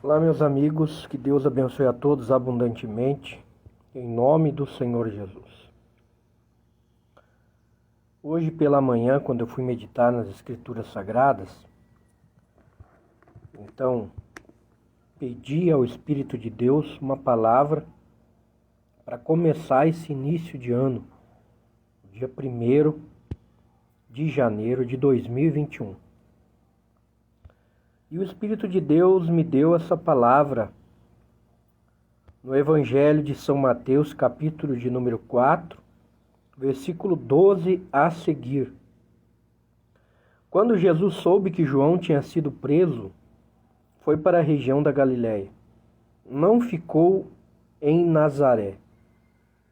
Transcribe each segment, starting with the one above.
Olá, meus amigos, que Deus abençoe a todos abundantemente, em nome do Senhor Jesus. Hoje pela manhã, quando eu fui meditar nas Escrituras Sagradas, então pedi ao Espírito de Deus uma palavra para começar esse início de ano, dia 1º de janeiro de 2021. E o Espírito de Deus me deu essa palavra no Evangelho de São Mateus, capítulo de número 4, versículo 12 a seguir. Quando Jesus soube que João tinha sido preso, foi para a região da Galiléia. Não ficou em Nazaré,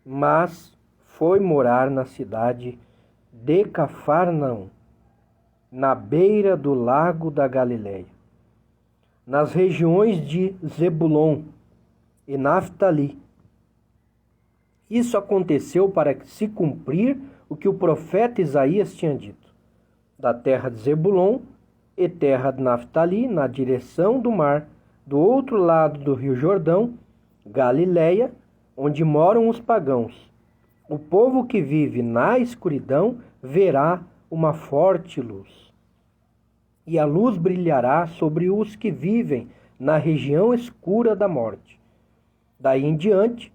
mas foi morar na cidade de Cafarnaum, na beira do lago da Galiléia, nas regiões de Zebulon e Naftali. Isso aconteceu para se cumprir o que o profeta Isaías tinha dito. Da terra de Zebulon e terra de Naftali, na direção do mar, do outro lado do rio Jordão, Galiléia, onde moram os pagãos. O povo que vive na escuridão verá uma forte luz. E a luz brilhará sobre os que vivem na região escura da morte. Daí em diante,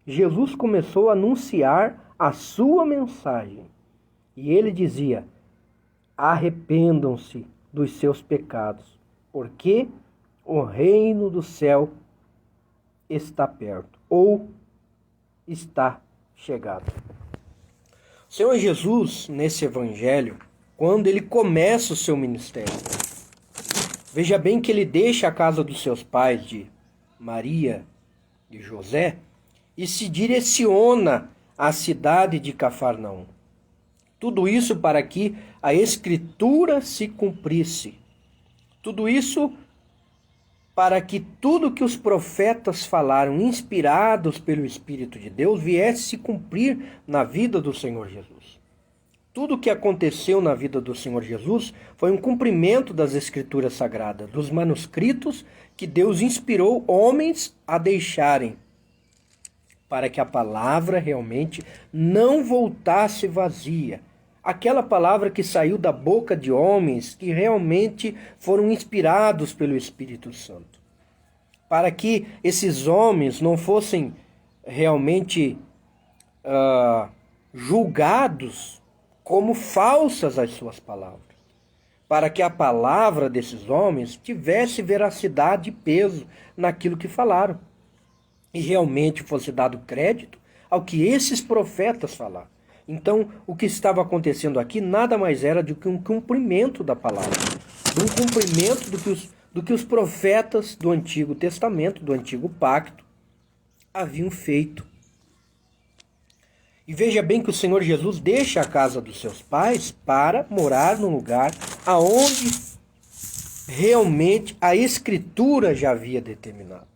Jesus começou a anunciar a sua mensagem. E ele dizia: arrependam-se dos seus pecados, porque o reino do céu está perto, ou está chegado. O Senhor Jesus, nesse evangelho, quando ele começa o seu ministério, veja bem que ele deixa a casa dos seus pais, de Maria e José, e se direciona à cidade de Cafarnaum. Tudo isso para que a Escritura se cumprisse. Tudo isso para que tudo que os profetas falaram, inspirados pelo Espírito de Deus, viesse se cumprir na vida do Senhor Jesus. Tudo o que aconteceu na vida do Senhor Jesus foi um cumprimento das Escrituras Sagradas, dos manuscritos que Deus inspirou homens a deixarem, para que a palavra realmente não voltasse vazia. Aquela palavra que saiu da boca de homens que realmente foram inspirados pelo Espírito Santo. Para que esses homens não fossem realmente julgados como falsas as suas palavras. Para que a palavra desses homens tivesse veracidade e peso naquilo que falaram. E realmente fosse dado crédito ao que esses profetas falaram. Então, o que estava acontecendo aqui nada mais era do que um cumprimento da palavra. Um cumprimento do que os profetas do Antigo Testamento, do Antigo Pacto, haviam feito. E veja bem que o Senhor Jesus deixa a casa dos seus pais para morar num lugar aonde realmente a Escritura já havia determinado.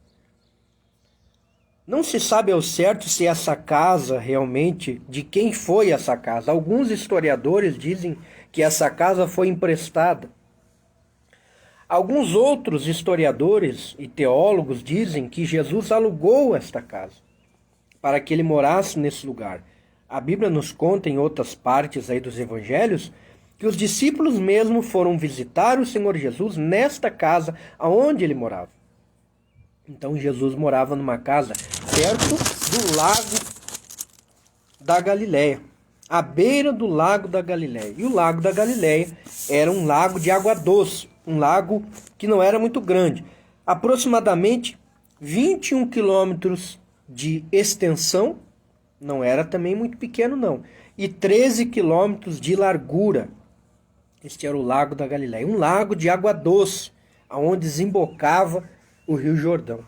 Não se sabe ao certo se essa casa realmente, de quem foi essa casa. Alguns historiadores dizem que essa casa foi emprestada. Alguns outros historiadores e teólogos dizem que Jesus alugou esta casa para que ele morasse nesse lugar. A Bíblia nos conta em outras partes aí dos evangelhos que os discípulos mesmo foram visitar o Senhor Jesus nesta casa aonde ele morava. Então Jesus morava numa casa perto do lago da Galiléia, à beira do lago da Galiléia. E o lago da Galiléia era um lago de água doce, um lago que não era muito grande, aproximadamente 21 quilômetros de extensão, não era também muito pequeno não, e 13 quilômetros de largura. Este era o lago da Galiléia, um lago de água doce, onde desembocava o rio Jordão.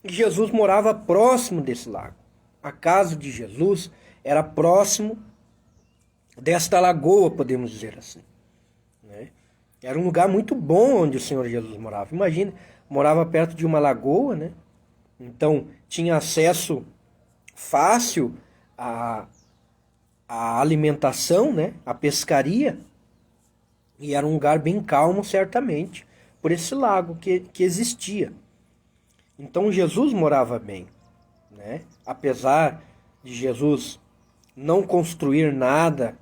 E Jesus morava próximo desse lago. A casa de Jesus era próximo desta lagoa, podemos dizer assim. Era um lugar muito bom onde o Senhor Jesus morava. Imagina, morava perto de uma lagoa, né? Então tinha acesso fácil à alimentação, né? À pescaria. E era um lugar bem calmo, certamente, por esse lago que existia. Então Jesus morava bem, né? Apesar de Jesus não construir nada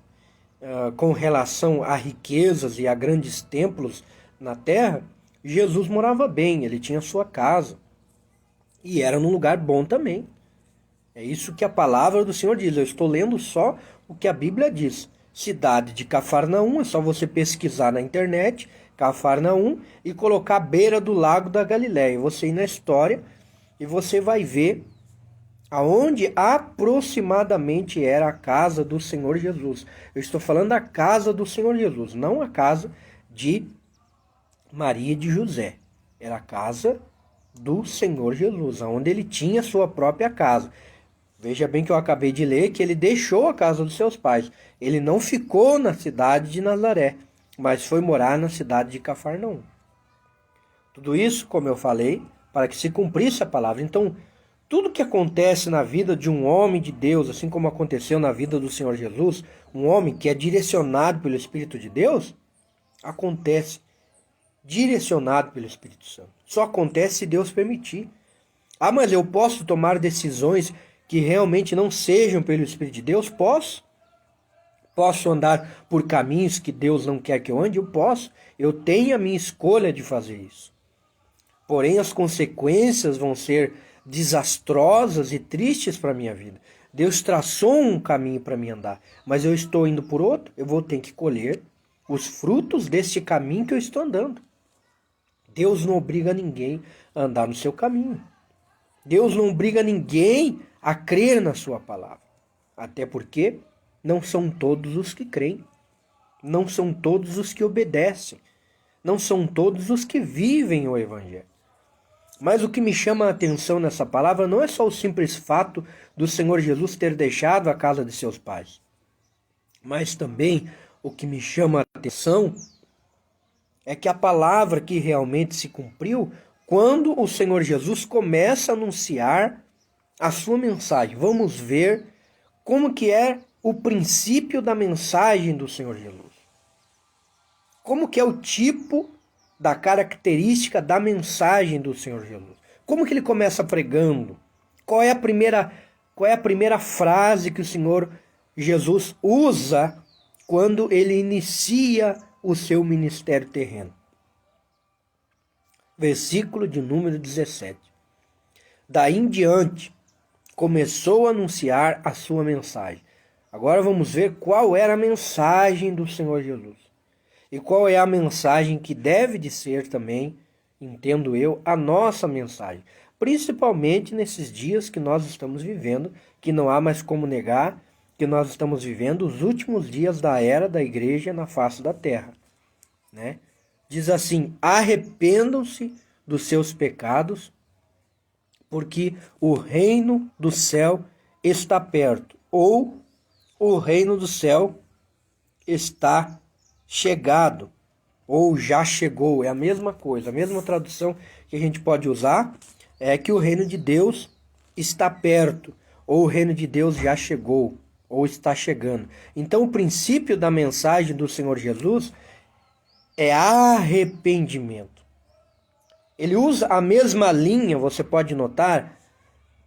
com relação a riquezas e a grandes templos na terra, Jesus morava bem, ele tinha sua casa e era num lugar bom também. É isso que a palavra do Senhor diz. Eu estou lendo só o que a Bíblia diz. Cidade de Cafarnaum, é só você pesquisar na internet, Cafarnaum, e colocar à beira do lago da Galileia. Você ir na história e você vai ver aonde aproximadamente era a casa do Senhor Jesus. Eu estou falando da casa do Senhor Jesus, não a casa de Maria e de José. Era a casa do Senhor Jesus, onde ele tinha sua própria casa. Veja bem que eu acabei de ler que ele deixou a casa dos seus pais. Ele não ficou na cidade de Nazaré, mas foi morar na cidade de Cafarnaum. Tudo isso, como eu falei, para que se cumprisse a palavra. Então, tudo que acontece na vida de um homem de Deus, assim como aconteceu na vida do Senhor Jesus, um homem que é direcionado pelo Espírito de Deus, acontece direcionado pelo Espírito Santo. Só acontece se Deus permitir. Ah, mas eu posso tomar decisões que realmente não sejam pelo Espírito de Deus? Posso. Posso andar por caminhos que Deus não quer que eu ande? Eu posso. Eu tenho a minha escolha de fazer isso. Porém, as consequências vão ser desastrosas e tristes para a minha vida. Deus traçou um caminho para mim andar, mas eu estou indo por outro, eu vou ter que colher os frutos deste caminho que eu estou andando. Deus não obriga ninguém a andar no seu caminho. Deus não obriga ninguém a crer na sua palavra. Até porque não são todos os que creem. Não são todos os que obedecem. Não são todos os que vivem o Evangelho. Mas o que me chama a atenção nessa palavra não é só o simples fato do Senhor Jesus ter deixado a casa de seus pais. Mas também o que me chama a atenção é que a palavra que realmente se cumpriu quando o Senhor Jesus começa a anunciar a sua mensagem. Vamos ver como que é o princípio da mensagem do Senhor Jesus. Como que é o tipo da característica da mensagem do Senhor Jesus. Como que ele começa pregando? Qual é a primeira frase que o Senhor Jesus usa quando ele inicia o seu ministério terreno? Versículo de número 17. Daí em diante, começou a anunciar a sua mensagem. Agora vamos ver qual era a mensagem do Senhor Jesus. E qual é a mensagem que deve de ser também, entendo eu, a nossa mensagem. Principalmente nesses dias que nós estamos vivendo, que não há mais como negar que nós estamos vivendo os últimos dias da era da igreja na face da terra, né? Diz assim: arrependam-se dos seus pecados, porque o reino do céu está perto, ou o reino do céu está chegado, ou já chegou. É a mesma coisa, a mesma tradução que a gente pode usar é que o reino de Deus está perto, ou o reino de Deus já chegou, ou está chegando. Então o princípio da mensagem do Senhor Jesus é arrependimento. Ele usa a mesma linha, você pode notar,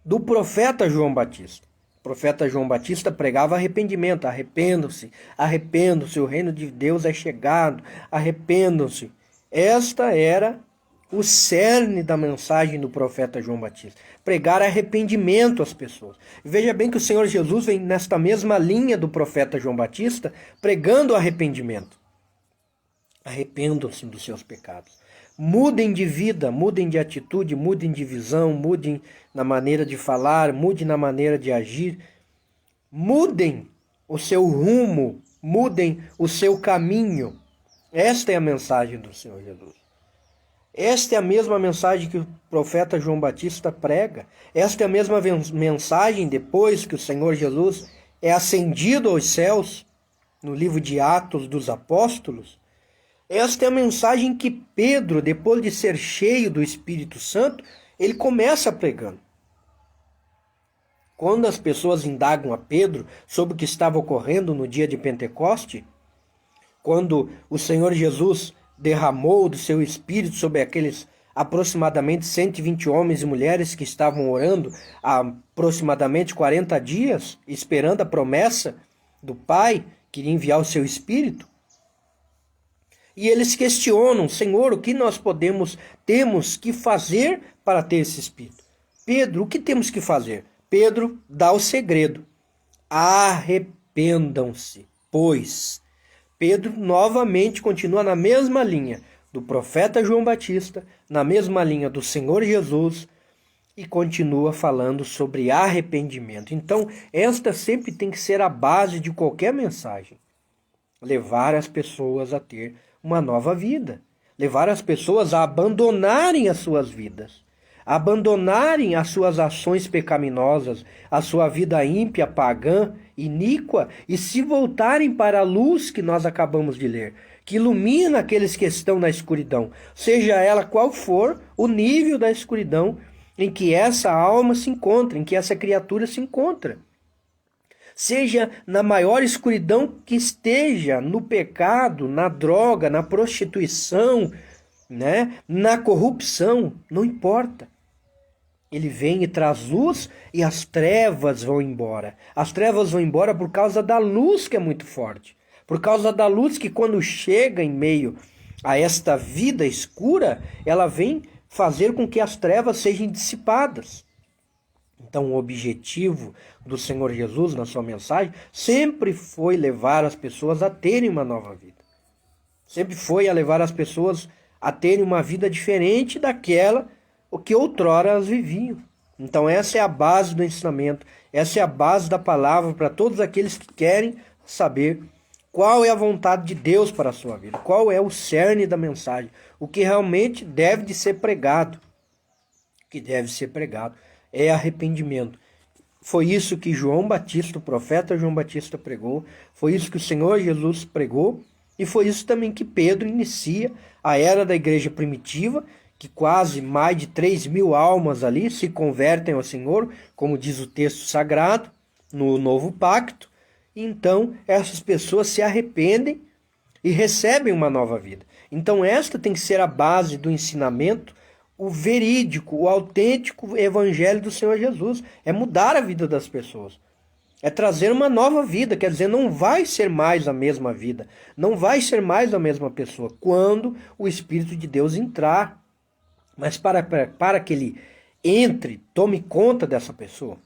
do profeta João Batista. O profeta João Batista pregava arrependimento. Arrependam-se, arrependam-se, o reino de Deus é chegado, arrependam-se. Esta era o cerne da mensagem do profeta João Batista. Pregar arrependimento às pessoas. Veja bem que o Senhor Jesus vem nesta mesma linha do profeta João Batista, pregando arrependimento. Arrependam-se dos seus pecados. Mudem de vida, mudem de atitude, mudem de visão, mudem na maneira de falar, mudem na maneira de agir. Mudem o seu rumo, mudem o seu caminho. Esta é a mensagem do Senhor Jesus. Esta é a mesma mensagem que o profeta João Batista prega. Esta é a mesma mensagem depois que o Senhor Jesus é ascendido aos céus, no livro de Atos dos Apóstolos. Esta é a mensagem que Pedro, depois de ser cheio do Espírito Santo, ele começa pregando. Quando as pessoas indagam a Pedro sobre o que estava ocorrendo no dia de Pentecoste, quando o Senhor Jesus derramou do seu Espírito sobre aproximadamente 120 homens e mulheres que estavam orando há aproximadamente 40 dias, esperando a promessa do Pai, que iria enviar o seu Espírito. E eles questionam: Senhor, o que nós temos que fazer para ter esse Espírito? Pedro, o que temos que fazer? Pedro dá o segredo: arrependam-se, pois. Pedro novamente continua na mesma linha do profeta João Batista, na mesma linha do Senhor Jesus, e continua falando sobre arrependimento. Então, esta sempre tem que ser a base de qualquer mensagem. Levar as pessoas a ter uma nova vida. Levar as pessoas a abandonarem as suas vidas. Abandonarem as suas ações pecaminosas, a sua vida ímpia, pagã, iníqua, e se voltarem para a luz que nós acabamos de ler, que ilumina aqueles que estão na escuridão, seja ela qual for o nível da escuridão em que essa alma se encontra, em que essa criatura se encontra. Seja na maior escuridão que esteja, no pecado, na droga, na prostituição, na corrupção, não importa. Ele vem e traz luz e as trevas vão embora. As trevas vão embora por causa da luz que é muito forte. Por causa da luz que quando chega em meio a esta vida escura, ela vem fazer com que as trevas sejam dissipadas. Então o objetivo do Senhor Jesus na sua mensagem sempre foi levar as pessoas a terem uma nova vida. Sempre foi a levar as pessoas a terem uma vida diferente daquela o que outrora elas viviam. Então essa é a base do ensinamento, essa é a base da palavra para todos aqueles que querem saber qual é a vontade de Deus para a sua vida, qual é o cerne da mensagem, o que realmente deve de ser pregado. O que deve ser pregado é arrependimento. Foi isso que João Batista, o profeta João Batista pregou, foi isso que o Senhor Jesus pregou, e foi isso também que Pedro inicia a era da igreja primitiva, que quase mais de 3.000 almas ali se convertem ao Senhor, como diz o texto sagrado, no novo pacto. E então essas pessoas se arrependem e recebem uma nova vida. Então esta tem que ser a base do ensinamento, o verídico, o autêntico evangelho do Senhor Jesus. É mudar a vida das pessoas. É trazer uma nova vida, quer dizer, não vai ser mais a mesma vida, não vai ser mais a mesma pessoa quando o Espírito de Deus entrar. Mas para que ele entre, tome conta dessa pessoa,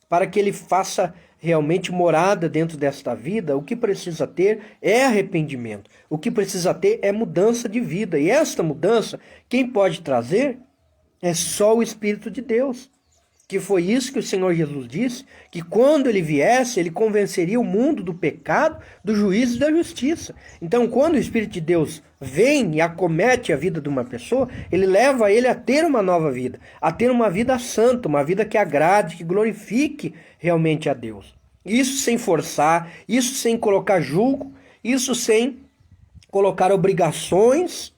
para que ele faça realmente morada dentro desta vida, o que precisa ter é arrependimento. O que precisa ter é mudança de vida. E esta mudança, quem pode trazer é só o Espírito de Deus. Que foi isso que o Senhor Jesus disse, que quando ele viesse, ele convenceria o mundo do pecado, do juízo e da justiça. Então, quando o Espírito de Deus vem e acomete a vida de uma pessoa, ele leva ele a ter uma nova vida, a ter uma vida santa, uma vida que agrade, que glorifique realmente a Deus. Isso sem forçar, isso sem colocar julgo, isso sem colocar obrigações,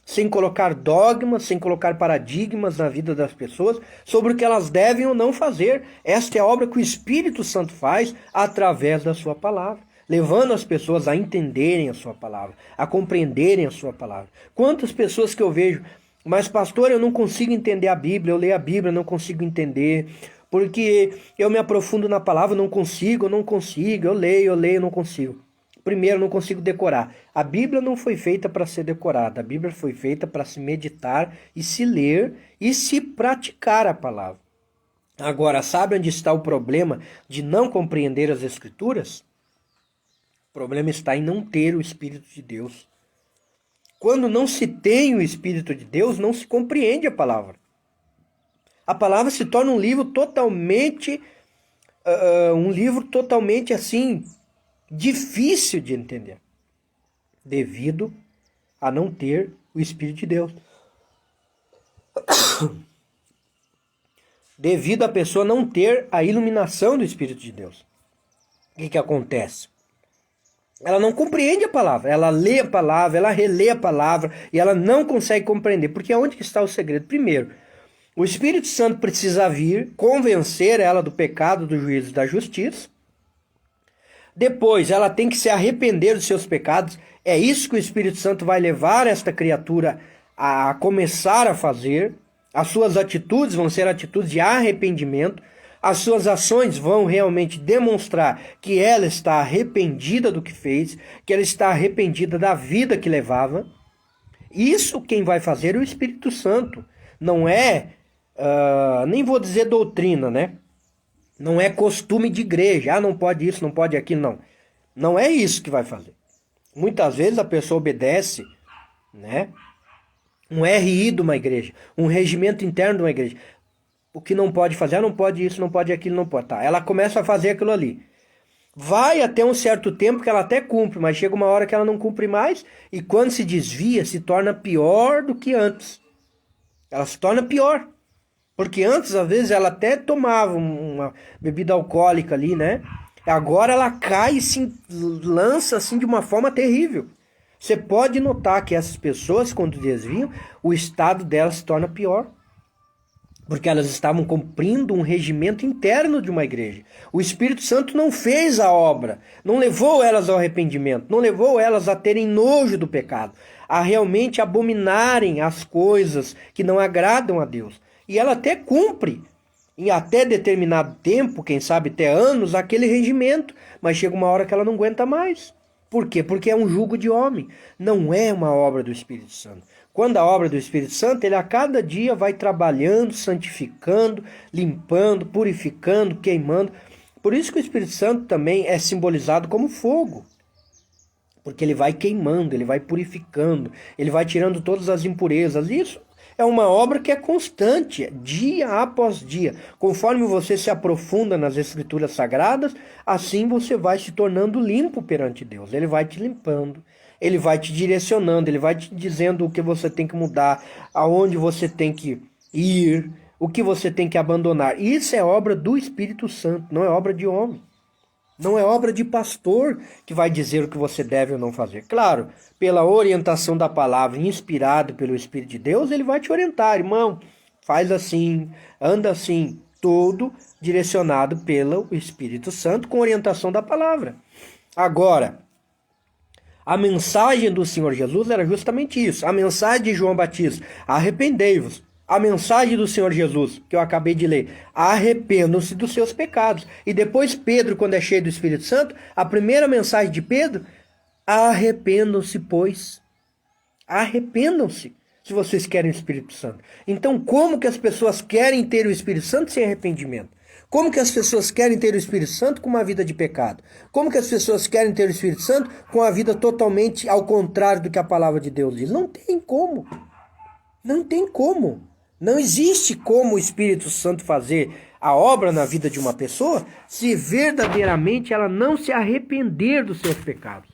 sem colocar dogmas, sem colocar paradigmas na vida das pessoas sobre o que elas devem ou não fazer. Esta é a obra que o Espírito Santo faz através da sua palavra, levando as pessoas a entenderem a sua palavra, a compreenderem a sua palavra. Quantas pessoas que eu vejo, mas pastor, eu não consigo entender a Bíblia, eu leio a Bíblia, não consigo entender, porque eu me aprofundo na palavra, não consigo, eu leio, não consigo. Primeiro, não consigo decorar. A Bíblia não foi feita para ser decorada. A Bíblia foi feita para se meditar e se ler e se praticar a palavra. Agora, sabe onde está o problema de não compreender as Escrituras? O problema está em não ter o Espírito de Deus. Quando não se tem o Espírito de Deus, não se compreende a palavra. A palavra se torna um livro totalmente assim, difícil de entender, devido a não ter o Espírito de Deus. Devido a pessoa não ter a iluminação do Espírito de Deus. O que acontece? Ela não compreende a palavra, ela lê a palavra, ela relê a palavra e ela não consegue compreender. Porque onde que está o segredo? Primeiro, o Espírito Santo precisa vir, convencer ela do pecado, do juízo e da justiça. Depois, ela tem que se arrepender dos seus pecados. É isso que o Espírito Santo vai levar esta criatura a começar a fazer, as suas atitudes vão ser atitudes de arrependimento, as suas ações vão realmente demonstrar que ela está arrependida do que fez, que ela está arrependida da vida que levava. Isso quem vai fazer é o Espírito Santo. Não é, nem vou dizer doutrina, né? Não é costume de igreja. Ah, não pode isso, não pode aquilo, não. Não é isso que vai fazer. Muitas vezes a pessoa obedece, né? Um RI de uma igreja, um regimento interno de uma igreja. O que não pode fazer, não pode isso, não pode aquilo, não pode. Tá, ela começa a fazer aquilo ali. Vai até um certo tempo que ela até cumpre, mas chega uma hora que ela não cumpre mais e quando se desvia, se torna pior do que antes. Ela se torna pior. Porque antes, às vezes, ela até tomava uma bebida alcoólica ali, né? Agora ela cai e se lança assim de uma forma terrível. Você pode notar que essas pessoas, quando desviam, o estado delas se torna pior. Porque elas estavam cumprindo um regimento interno de uma igreja. O Espírito Santo não fez a obra, não levou elas ao arrependimento, não levou elas a terem nojo do pecado, a realmente abominarem as coisas que não agradam a Deus. E ela até cumpre, em até determinado tempo, quem sabe até anos, aquele regimento, mas chega uma hora que ela não aguenta mais. Por quê? Porque é um jugo de homem, não é uma obra do Espírito Santo. Quando a obra do Espírito Santo, ele a cada dia vai trabalhando, santificando, limpando, purificando, queimando. Por isso que o Espírito Santo também é simbolizado como fogo. Porque ele vai queimando, ele vai purificando, ele vai tirando todas as impurezas. Isso é uma obra que é constante, dia após dia. Conforme você se aprofunda nas Escrituras Sagradas, assim você vai se tornando limpo perante Deus. Ele vai te limpando, ele vai te direcionando, ele vai te dizendo o que você tem que mudar, aonde você tem que ir, o que você tem que abandonar. Isso é obra do Espírito Santo, não é obra de homem. Não é obra de pastor que vai dizer o que você deve ou não fazer. Claro, pela orientação da palavra, inspirado pelo Espírito de Deus, ele vai te orientar, irmão, faz assim, anda assim, tudo direcionado pelo Espírito Santo com orientação da palavra. Agora, a mensagem do Senhor Jesus era justamente isso. A mensagem de João Batista, arrependei-vos. A mensagem do Senhor Jesus, que eu acabei de ler, arrependam-se dos seus pecados. E depois Pedro, quando é cheio do Espírito Santo, a primeira mensagem de Pedro, arrependam-se, pois. Arrependam-se, se vocês querem o Espírito Santo. Então, como que as pessoas querem ter o Espírito Santo sem arrependimento? Como que as pessoas querem ter o Espírito Santo com uma vida de pecado? Como que as pessoas querem ter o Espírito Santo com a vida totalmente ao contrário do que a palavra de Deus diz? Não tem como. Não tem como. Não existe como o Espírito Santo fazer a obra na vida de uma pessoa se verdadeiramente ela não se arrepender dos seus pecados.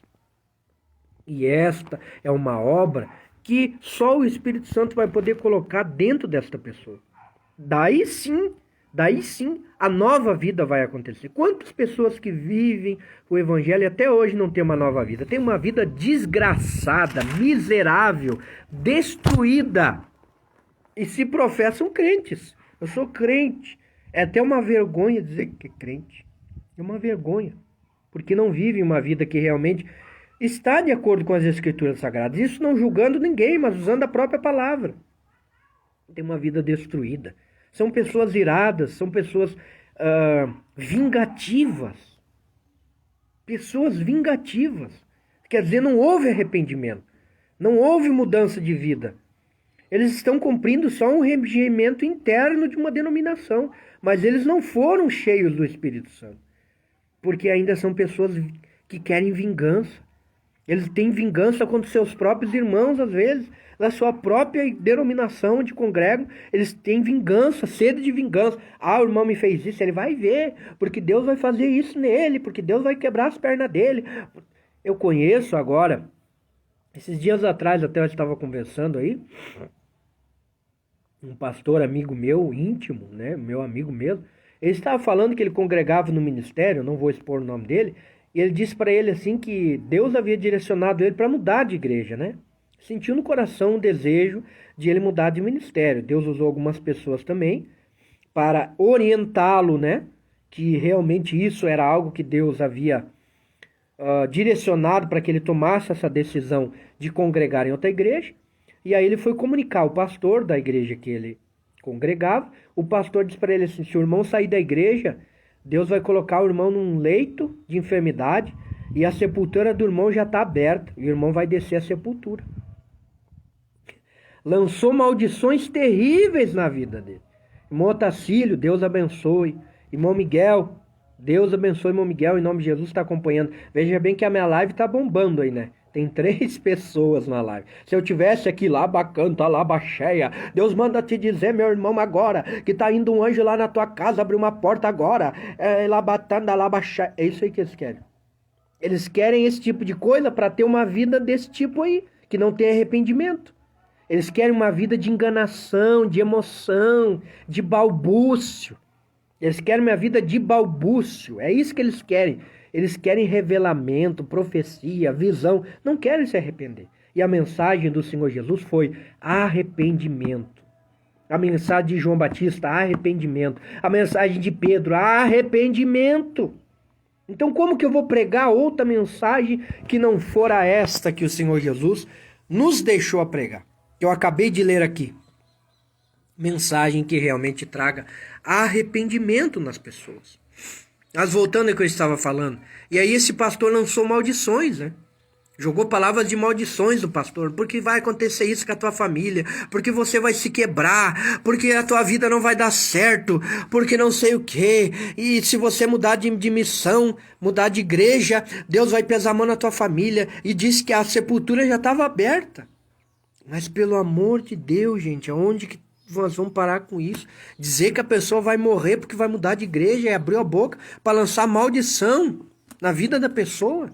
E esta é uma obra que só o Espírito Santo vai poder colocar dentro desta pessoa. Daí sim, a nova vida vai acontecer. Quantas pessoas que vivem o Evangelho e até hoje não têm uma nova vida? Tem uma vida desgraçada, miserável, destruída. E se professam crentes. Eu sou crente. É até uma vergonha dizer que é crente. É uma vergonha. Porque não vivem uma vida que realmente está de acordo com as Escrituras Sagradas. Isso não julgando ninguém, mas usando a própria palavra. Tem uma vida destruída. São pessoas iradas, são pessoas vingativas. Pessoas vingativas. Quer dizer, não houve arrependimento. Não houve mudança de vida. Eles estão cumprindo só um regimento interno de uma denominação, mas eles não foram cheios do Espírito Santo, porque ainda são pessoas que querem vingança. Eles têm vingança contra seus próprios irmãos, às vezes, na sua própria denominação onde congregam, eles têm vingança, sede de vingança. Ah, o irmão me fez isso, ele vai ver, porque Deus vai fazer isso nele, porque Deus vai quebrar as pernas dele. Eu conheço agora, esses dias atrás até eu estava conversando aí, um pastor amigo meu, íntimo, né, meu amigo mesmo, ele estava falando que ele congregava no ministério, não vou expor o nome dele, e ele disse para ele assim que Deus havia direcionado ele para mudar de igreja, né? Sentiu no coração um desejo de ele mudar de ministério. Deus usou algumas pessoas também para orientá-lo, né? Que realmente isso era algo que Deus havia direcionado para que ele tomasse essa decisão de congregar em outra igreja. E aí ele foi comunicar ao pastor da igreja que ele congregava. O pastor disse para ele assim: se o irmão sair da igreja, Deus vai colocar o irmão num leito de enfermidade e a sepultura do irmão já está aberta. E o irmão vai descer a sepultura. Lançou maldições terríveis na vida dele. Irmão Otacílio, Deus abençoe. Irmão Miguel, Deus abençoe, irmão Miguel, em nome de Jesus, está acompanhando. Veja bem que a minha live está bombando aí, né? Tem 3 pessoas na live. Se eu tivesse aqui lá, bacanta, lá, baixeia, Deus manda te dizer, meu irmão, agora, que tá indo um anjo lá na tua casa, abrir uma porta agora, lá batanda, lá, baixeia. É isso aí que eles querem. Eles querem esse tipo de coisa para ter uma vida desse tipo aí, que não tem arrependimento. Eles querem uma vida de enganação, de emoção, de balbúcio. Eles querem uma vida de balbúcio. É isso que eles querem. Eles querem revelamento, profecia, visão. Não querem se arrepender. E a mensagem do Senhor Jesus foi arrependimento. A mensagem de João Batista, arrependimento. A mensagem de Pedro, arrependimento. Então como que eu vou pregar outra mensagem que não fora esta que o Senhor Jesus nos deixou a pregar? Eu acabei de ler aqui. Mensagem que realmente traga arrependimento nas pessoas. Mas voltando ao que eu estava falando. E aí esse pastor lançou maldições, né? Jogou palavras de maldições do pastor. Porque vai acontecer isso com a tua família. Porque você vai se quebrar. Porque a tua vida não vai dar certo. Porque não sei o quê. E se você mudar de missão, mudar de igreja, Deus vai pesar a mão na tua família. E disse que a sepultura já estava aberta. Mas pelo amor de Deus, gente, aonde que nós vamos parar com isso? Dizer que a pessoa vai morrer porque vai mudar de igreja e abriu a boca para lançar maldição na vida da pessoa.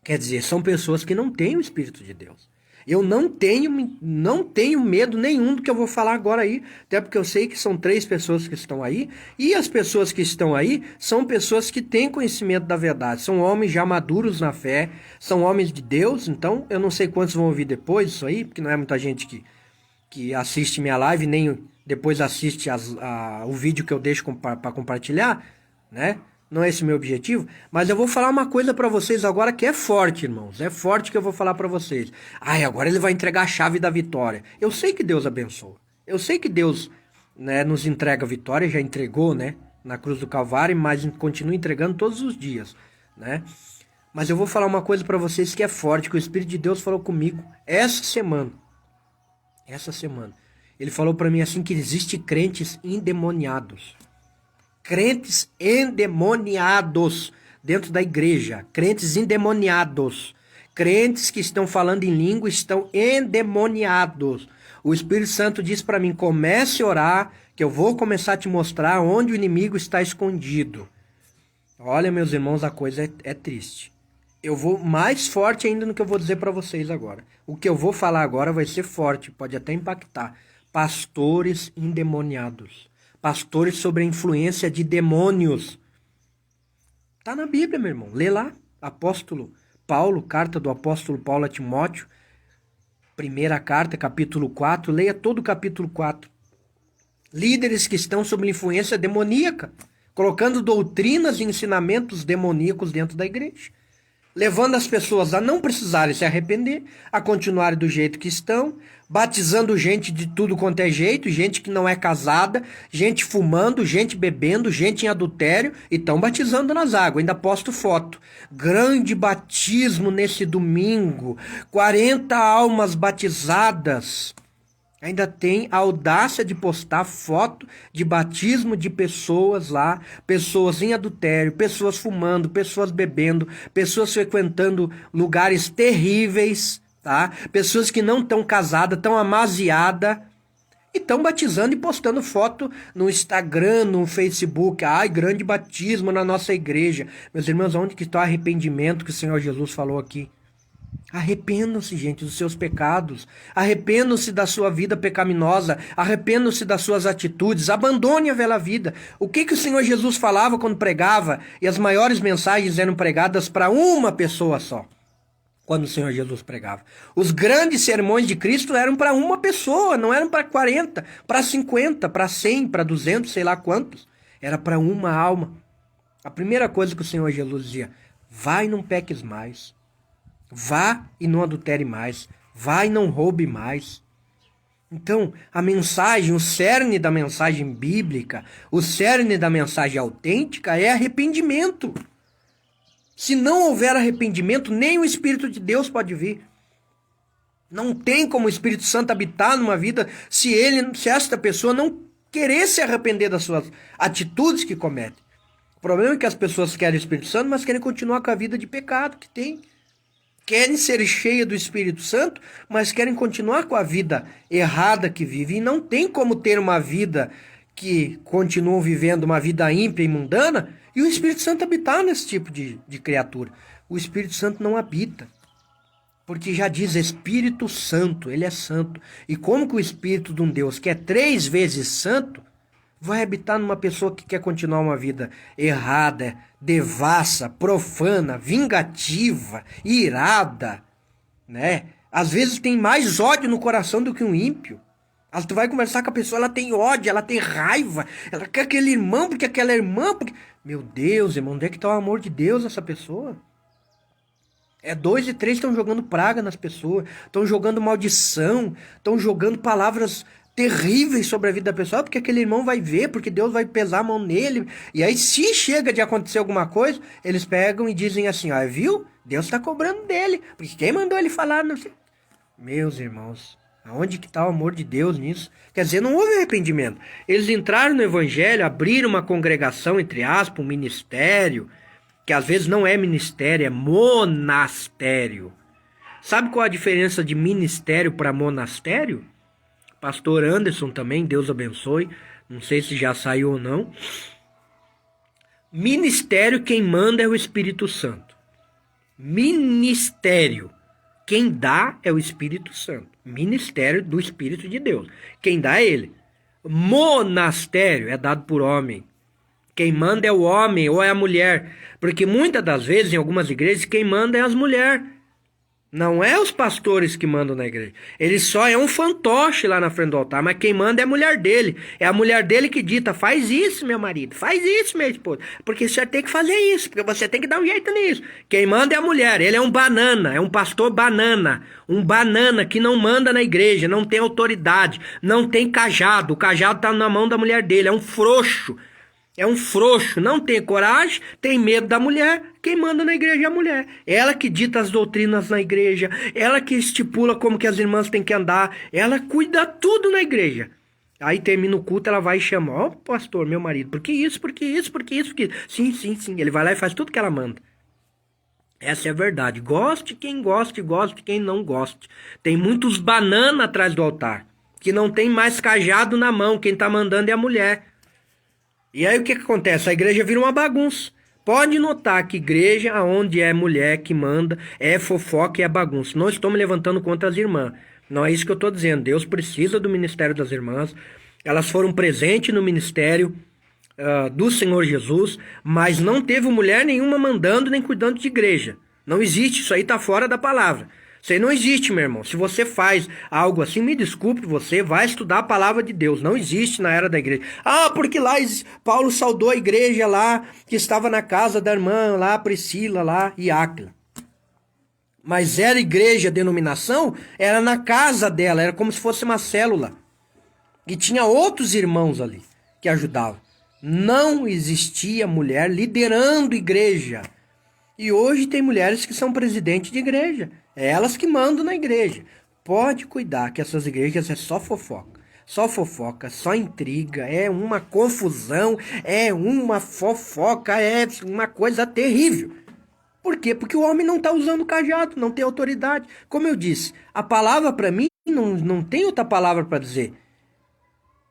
Quer dizer, são pessoas que não têm o Espírito de Deus. Eu não tenho medo nenhum do que eu vou falar agora aí, até porque eu sei que são 3 pessoas que estão aí, e as pessoas que estão aí são pessoas que têm conhecimento da verdade, são homens já maduros na fé, são homens de Deus. Então eu não sei quantos vão ouvir depois isso aí, porque não é muita gente que assiste minha live, nem depois assiste o vídeo que eu deixo para compartilhar, né? Não é esse o meu objetivo, mas eu vou falar uma coisa para vocês agora que é forte, irmãos. É forte que eu vou falar para vocês. Ai, agora ele vai entregar a chave da vitória. Eu sei que Deus abençoa. Eu sei que Deus, né, nos entrega a vitória, já entregou, né, na cruz do Calvário, mas continua entregando todos os dias, né? Mas eu vou falar uma coisa para vocês que é forte, que o Espírito de Deus falou comigo essa semana. Ele falou para mim assim que existe crentes endemoniados. Crentes endemoniados dentro da igreja. Crentes endemoniados. Crentes que estão falando em língua estão endemoniados. O Espírito Santo diz para mim, comece a orar, que eu vou começar a te mostrar onde o inimigo está escondido. Olha, meus irmãos, a coisa é triste. Eu vou mais forte ainda no que eu vou dizer para vocês agora. O que eu vou falar agora vai ser forte, pode até impactar. Pastores endemoniados. Pastores sob a influência de demônios. Tá na Bíblia, meu irmão. Lê lá. Apóstolo Paulo, carta do apóstolo Paulo a Timóteo. Primeira carta, capítulo 4. Leia todo o capítulo 4. Líderes que estão sob influência demoníaca. Colocando doutrinas e ensinamentos demoníacos dentro da igreja. Levando as pessoas a não precisarem se arrepender, a continuarem do jeito que estão, batizando gente de tudo quanto é jeito, gente que não é casada, gente fumando, gente bebendo, gente em adultério, e estão batizando nas águas. Ainda posto foto. Grande batismo nesse domingo, 40 almas batizadas. Ainda tem a audácia de postar foto de batismo de pessoas lá, pessoas em adultério, pessoas fumando, pessoas bebendo, pessoas frequentando lugares terríveis, tá? Pessoas que não estão casadas, estão amaziadas e estão batizando e postando foto no Instagram, no Facebook. Ai, grande batismo na nossa igreja. Meus irmãos, onde que está o arrependimento que o Senhor Jesus falou aqui? Arrependam-se, gente, dos seus pecados. Arrependam-se da sua vida pecaminosa. Arrependam-se das suas atitudes. Abandone a velha vida. O que o Senhor Jesus falava quando pregava? E as maiores mensagens eram pregadas para uma pessoa só. Quando o Senhor Jesus pregava. Os grandes sermões de Cristo eram para uma pessoa. Não eram para 40, para 50, para 100, para 200, sei lá quantos. Era para uma alma. A primeira coisa que o Senhor Jesus dizia: vai e não peques mais. Vá e não adultere mais. Vai, não roube mais. Então, a mensagem, o cerne da mensagem bíblica, o cerne da mensagem autêntica é arrependimento. Se não houver arrependimento, nem o Espírito de Deus pode vir. Não tem como o Espírito Santo habitar numa vida se esta pessoa não querer se arrepender das suas atitudes que comete. O problema é que as pessoas querem o Espírito Santo, mas querem continuar com a vida de pecado que tem. Querem ser cheias do Espírito Santo, mas querem continuar com a vida errada que vivem. E não tem como ter uma vida que continuam vivendo uma vida ímpia e mundana e o Espírito Santo habitar nesse tipo de criatura. O Espírito Santo não habita. Porque já diz Espírito Santo, ele é santo. E como que o Espírito de um Deus que é 3 vezes santo vai habitar numa pessoa que quer continuar uma vida errada, devassa, profana, vingativa, irada, né? Às vezes tem mais ódio no coração do que um ímpio. Tu vai conversar com a pessoa, ela tem ódio, ela tem raiva, ela quer aquele irmão porque aquela irmã... Porque... Meu Deus, irmão, onde é que está o amor de Deus nessa pessoa? 2 e 3 estão jogando praga nas pessoas, estão jogando maldição, estão jogando palavras terríveis sobre a vida da pessoa, porque aquele irmão vai ver, porque Deus vai pesar a mão nele. E aí, se chega de acontecer alguma coisa, eles pegam e dizem assim, ó, viu? Deus está cobrando dele, porque quem mandou ele falar? Não sei. Meus irmãos, aonde que está o amor de Deus nisso? Quer dizer, não houve arrependimento. Eles entraram no evangelho, abriram uma congregação, entre aspas, um ministério, que às vezes não é ministério, é monastério. Sabe qual a diferença de ministério para monastério? Pastor Anderson também, Deus abençoe. Não sei se já saiu ou não. Ministério, quem manda é o Espírito Santo. Ministério, quem dá é o Espírito Santo. Ministério do Espírito de Deus. Quem dá é ele. Monastério é dado por homem. Quem manda é o homem ou é a mulher. Porque muitas das vezes, em algumas igrejas, quem manda é as mulheres. Não é os pastores que mandam na igreja. Ele só é um fantoche lá na frente do altar, mas quem manda é a mulher dele. É a mulher dele que dita, faz isso, meu marido, faz isso, minha esposa. Porque você tem que fazer isso, porque você tem que dar um jeito nisso. Quem manda é a mulher, ele é um banana, é um pastor banana. Um banana que não manda na igreja, não tem autoridade, não tem cajado. O cajado está na mão da mulher dele, é um frouxo. É um frouxo, não tem coragem, tem medo da mulher. Quem manda na igreja é a mulher. Ela que dita as doutrinas na igreja, ela que estipula como que as irmãs têm que andar, ela cuida tudo na igreja. Aí termina o culto, ela vai e chama, ó, pastor, meu marido, por que isso, por que isso, por que isso, por que isso? Sim, ele vai lá e faz tudo que ela manda. Essa é a verdade. Goste quem goste, goste quem não goste. Tem muitos bananas atrás do altar, que não tem mais cajado na mão, quem tá mandando é a mulher. E aí o que acontece? A igreja vira uma bagunça. Pode notar que igreja onde é mulher que manda é fofoca e é bagunça. Não estou me levantando contra as irmãs. Não é isso que eu estou dizendo. Deus precisa do ministério das irmãs. Elas foram presentes no ministério do Senhor Jesus, mas não teve mulher nenhuma mandando nem cuidando de igreja. Não existe. Isso aí está fora da palavra. Isso aí não existe, meu irmão. Se você faz algo assim, me desculpe, você vai estudar a palavra de Deus. Não existe na era da igreja. Ah, porque lá Paulo saudou a igreja lá, que estava na casa da irmã lá, Priscila lá e Áquila. Mas era igreja, a denominação, era na casa dela, era como se fosse uma célula. E tinha outros irmãos ali que ajudavam. Não existia mulher liderando igreja. E hoje tem mulheres que são presidentes de igreja. É elas que mandam na igreja. Pode cuidar que essas igrejas é só fofoca. Só fofoca, só intriga, é uma confusão, é uma fofoca, é uma coisa terrível. Por quê? Porque o homem não está usando o cajado, não tem autoridade. Como eu disse, a palavra para mim não tem outra palavra para dizer.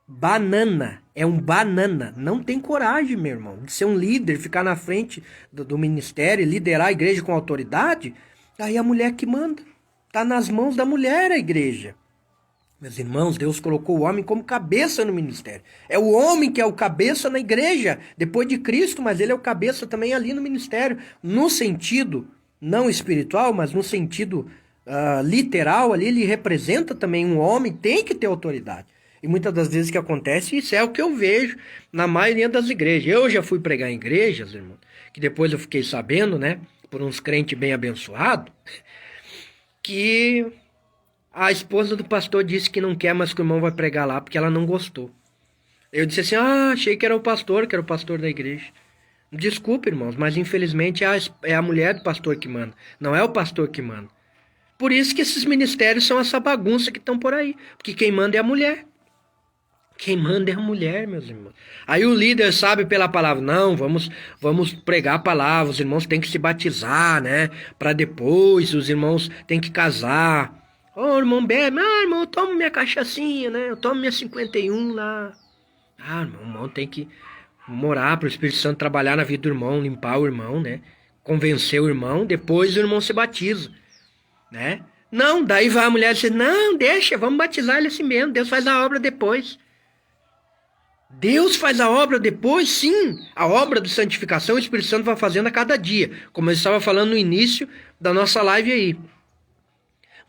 Banana, é um banana, não tem coragem, meu irmão, de ser um líder, ficar na frente do ministério, liderar a igreja com autoridade. Aí a mulher que manda, está nas mãos da mulher a igreja. Meus irmãos, Deus colocou o homem como cabeça no ministério. É o homem que é o cabeça na igreja, depois de Cristo, mas ele é o cabeça também ali no ministério, no sentido não espiritual, mas no sentido literal ali, ele representa também um homem, tem que ter autoridade. E muitas das vezes que acontece, isso é o que eu vejo na maioria das igrejas. Eu já fui pregar em igrejas, irmão, que depois eu fiquei sabendo, né, por uns crentes bem abençoados, que A esposa do pastor disse que não quer mais que o irmão vai pregar lá porque ela não gostou. Eu disse assim, achei que era o pastor da igreja. Desculpa, irmãos, mas infelizmente é a mulher do pastor que manda, não é o pastor que manda. Por isso que esses ministérios são essa bagunça que estão por aí, porque quem manda é a mulher. Quem manda é a mulher, meus irmãos. Aí o líder sabe pela palavra, não, vamos pregar a palavra, os irmãos têm que se batizar, né? Para depois, os irmãos têm que casar. Ô, irmão bebe, irmão, eu tomo minha cachaçinha, né? Eu tomo minha 51 lá. Irmão, tem que morar para o Espírito Santo trabalhar na vida do irmão, limpar o irmão, né? Convencer o irmão, depois o irmão se batiza, né? Não, daí vai a mulher dizer, não, deixa, vamos batizar ele assim mesmo, Deus faz a obra depois. Deus faz a obra depois, sim. A obra de santificação o Espírito Santo vai fazendo a cada dia, como eu estava falando no início da nossa live aí.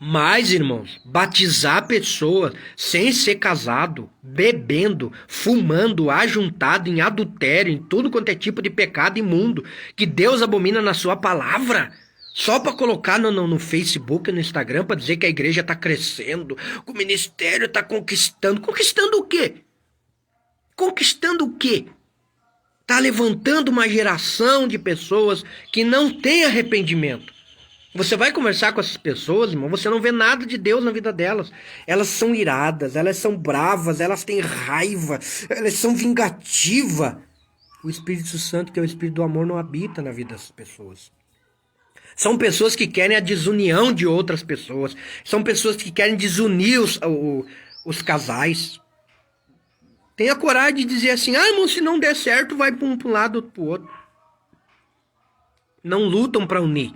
Mas, irmãos, batizar pessoas sem ser casado, bebendo, fumando, ajuntado em adultério, em tudo quanto é tipo de pecado imundo, que Deus abomina na sua palavra, só para colocar no Facebook e no Instagram para dizer que a igreja está crescendo, que o ministério está conquistando. Conquistando o quê? Conquistando o quê? Está levantando uma geração de pessoas que não tem arrependimento. Você vai conversar com essas pessoas, irmão, você não vê nada de Deus na vida delas. Elas são iradas, elas são bravas, elas têm raiva, elas são vingativas. O Espírito Santo, que é o Espírito do amor, não habita na vida dessas pessoas. São pessoas que querem a desunião de outras pessoas. São pessoas que querem desunir os casais. Tenha coragem de dizer assim, irmão, se não der certo, vai para um lado ou para o outro. Não lutam para unir,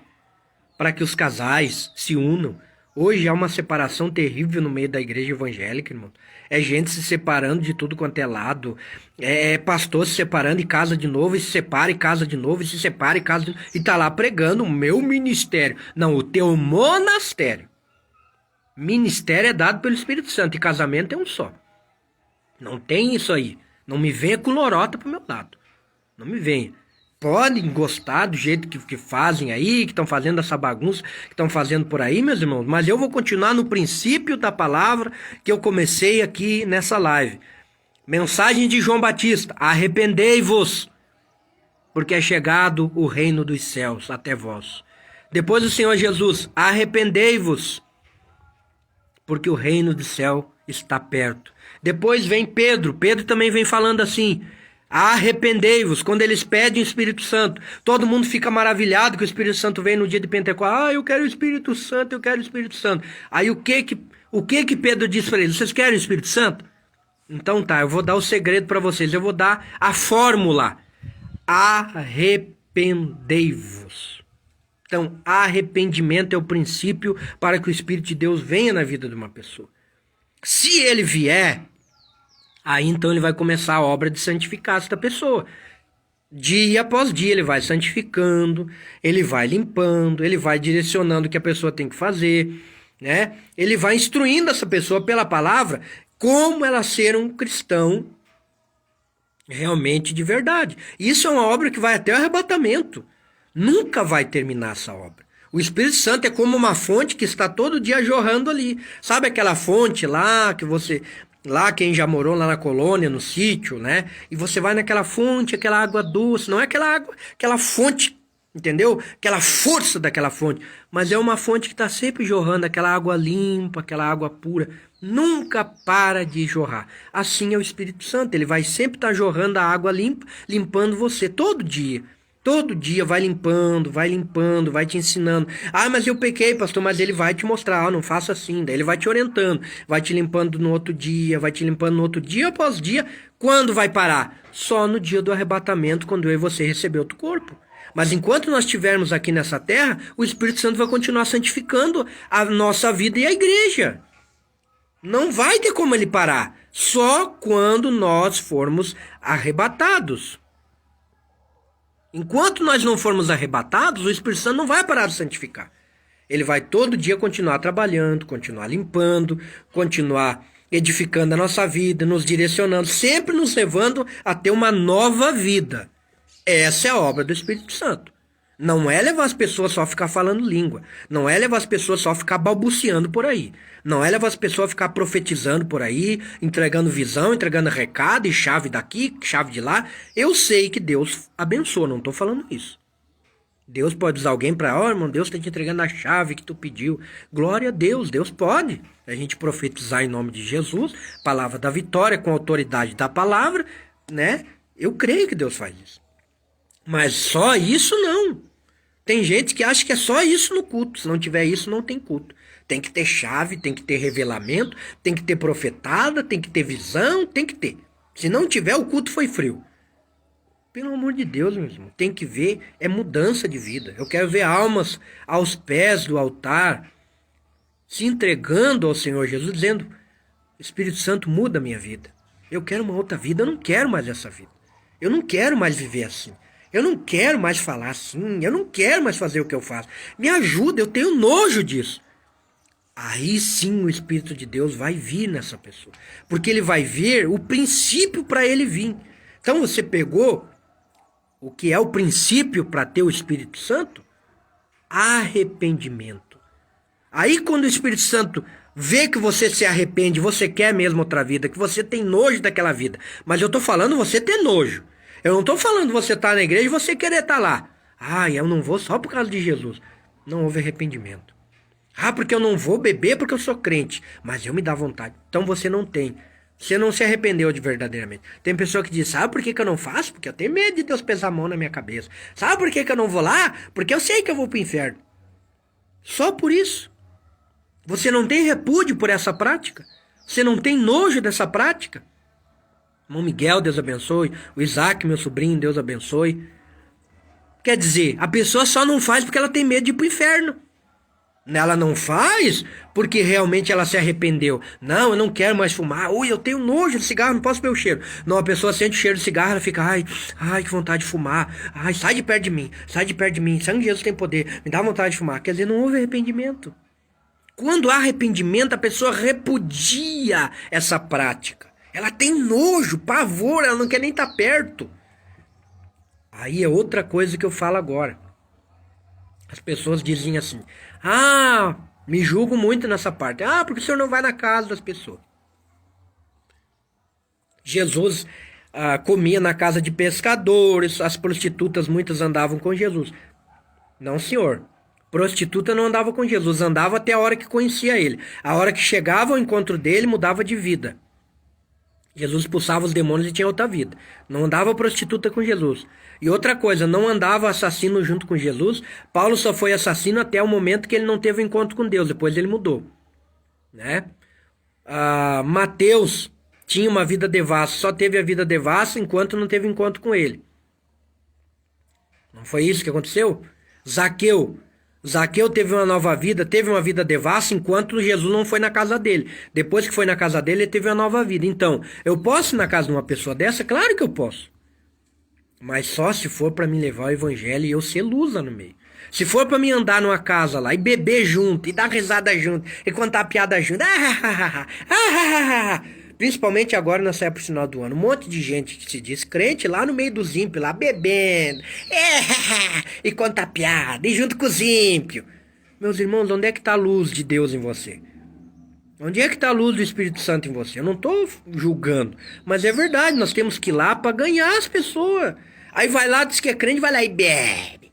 para que os casais se unam. Hoje há uma separação terrível no meio da igreja evangélica, irmão. É gente se separando de tudo quanto é lado. É pastor se separando e casa de novo, e se separa e casa de novo, e se separa e casa de novo. E tá lá pregando o meu ministério. Não, o teu monastério. Ministério é dado pelo Espírito Santo e casamento é um só. Não tem isso aí. Não me venha com lorota pro meu lado. Não me venha. Podem gostar do jeito que fazem aí, que estão fazendo essa bagunça, que estão fazendo por aí, meus irmãos. Mas eu vou continuar no princípio da palavra que eu comecei aqui nessa live. Mensagem de João Batista. Arrependei-vos, porque é chegado o reino dos céus até vós. Depois o Senhor Jesus. Arrependei-vos, porque o reino do céu está perto. Depois vem Pedro. Pedro também vem falando assim. Arrependei-vos, quando eles pedem o Espírito Santo. Todo mundo fica maravilhado que o Espírito Santo vem no dia de Pentecostes. Eu quero o Espírito Santo, eu quero o Espírito Santo. Aí o que que Pedro diz para eles? Vocês querem o Espírito Santo? Então tá, eu vou dar o segredo para vocês. Eu vou dar a fórmula. Arrependei-vos. Então, arrependimento é o princípio para que o Espírito de Deus venha na vida de uma pessoa. Se ele vier, aí então ele vai começar a obra de santificar esta pessoa. Dia após dia ele vai santificando, ele vai limpando, ele vai direcionando o que a pessoa tem que fazer, né? Ele vai instruindo essa pessoa pela palavra como ela ser um cristão realmente de verdade. Isso é uma obra que vai até o arrebatamento. Nunca vai terminar essa obra. O Espírito Santo é como uma fonte que está todo dia jorrando ali. Sabe aquela fonte lá que você... Lá quem já morou lá na colônia, no sítio, né? E você vai naquela fonte, aquela água doce. Não é aquela água, aquela fonte, entendeu? Aquela força daquela fonte. Mas é uma fonte que está sempre jorrando, aquela água limpa, aquela água pura. Nunca para de jorrar. Assim é o Espírito Santo. Ele vai sempre estar jorrando a água limpa, limpando você todo dia. Todo dia vai limpando, vai te ensinando. Mas eu pequei, pastor, mas ele vai te mostrar, não faça assim. Daí ele vai te orientando, vai te limpando no outro dia, vai te limpando no outro dia após dia. Quando vai parar? Só no dia do arrebatamento, quando eu e você receber outro corpo. Mas enquanto nós estivermos aqui nessa terra, o Espírito Santo vai continuar santificando a nossa vida e a igreja. Não vai ter como ele parar. Só quando nós formos arrebatados. Enquanto nós não formos arrebatados, o Espírito Santo não vai parar de santificar. Ele vai todo dia continuar trabalhando, continuar limpando, continuar edificando a nossa vida, nos direcionando, sempre nos levando a ter uma nova vida. Essa é a obra do Espírito Santo. Não é levar as pessoas só a ficar falando língua. Não é levar as pessoas só a ficar balbuciando por aí. Não é levar as pessoas a ficar profetizando por aí, entregando visão, entregando recado e chave daqui, chave de lá. Eu sei que Deus abençoa, não estou falando isso. Deus pode usar alguém para, irmão, Deus está te entregando a chave que tu pediu. Glória a Deus, Deus pode. A gente profetizar em nome de Jesus, palavra da vitória, com a autoridade da palavra, né? Eu creio que Deus faz isso. Mas só isso não. Tem gente que acha que é só isso no culto. Se não tiver isso, não tem culto. Tem que ter chave, tem que ter revelamento, tem que ter profetada, tem que ter visão, tem que ter. Se não tiver, o culto foi frio. Pelo amor de Deus, meu irmão, tem que ver, é mudança de vida. Eu quero ver almas aos pés do altar, se entregando ao Senhor Jesus, dizendo, Espírito Santo, muda a minha vida. Eu quero uma outra vida, eu não quero mais essa vida. Eu não quero mais viver assim. Eu não quero mais falar assim, eu não quero mais fazer o que eu faço. Me ajuda, eu tenho nojo disso. Aí sim o Espírito de Deus vai vir nessa pessoa. Porque ele vai ver o princípio para ele vir. Então você pegou o que é o princípio para ter o Espírito Santo? Arrependimento. Aí quando o Espírito Santo vê que você se arrepende, você quer mesmo outra vida, que você tem nojo daquela vida. Mas eu estou falando você ter nojo. Eu não estou falando você estar na igreja e você querer estar lá. Eu não vou só por causa de Jesus. Não houve arrependimento. Porque eu não vou beber porque eu sou crente. Mas eu me dá vontade. Então você não tem. Você não se arrependeu de verdadeiramente. Tem pessoa que diz, sabe por que eu não faço? Porque eu tenho medo de Deus pesar a mão na minha cabeça. Sabe por que eu não vou lá? Porque eu sei que eu vou para o inferno. Só por isso. Você não tem repúdio por essa prática? Você não tem nojo dessa prática? Irmão Miguel, Deus abençoe. O Isaac, meu sobrinho, Deus abençoe. Quer dizer, a pessoa só não faz porque ela tem medo de ir para o inferno. Ela não faz porque realmente ela se arrependeu. Não, eu não quero mais fumar. Eu tenho nojo de cigarro, não posso ver o cheiro. Não, a pessoa sente o cheiro de cigarro, ela fica, ai, que vontade de fumar. Sai de perto de mim, sai de perto de mim. Sangue de Jesus tem poder, me dá vontade de fumar. Quer dizer, não houve arrependimento. Quando há arrependimento, a pessoa repudia essa prática. Ela tem nojo, pavor, ela não quer nem estar perto. Aí é outra coisa que eu falo agora. As pessoas dizem assim, me julgo muito nessa parte. Porque o senhor não vai na casa das pessoas. Jesus comia na casa de pescadores, as prostitutas muitas andavam com Jesus. Não, senhor. Prostituta não andava com Jesus, andava até a hora que conhecia ele. A hora que chegava ao encontro dele, mudava de vida. Jesus expulsava os demônios e tinha outra vida. Não andava prostituta com Jesus. E outra coisa, não andava assassino junto com Jesus. Paulo só foi assassino até o momento que ele não teve encontro com Deus. Depois ele mudou. Né? Mateus tinha uma vida devassa. Só teve a vida devassa enquanto não teve encontro com ele. Não foi isso que aconteceu? Zaqueu teve uma nova vida, teve uma vida devassa enquanto Jesus não foi na casa dele. Depois que foi na casa dele, ele teve uma nova vida. Então, eu posso ir na casa de uma pessoa dessa? Claro que eu posso. Mas só se for para me levar o evangelho e eu ser luz lá no meio. Se for para me andar numa casa lá e beber junto, e dar risada junto, e contar piada junto, principalmente agora nessa época final do ano, um monte de gente que se diz crente lá no meio dos ímpios, lá bebendo, e conta piada, e junto com os ímpios. Meus irmãos, onde é que está a luz de Deus em você? Onde é que está a luz do Espírito Santo em você? Eu não estou julgando, mas é verdade, nós temos que ir lá para ganhar as pessoas. Aí vai lá, diz que é crente, vai lá e bebe,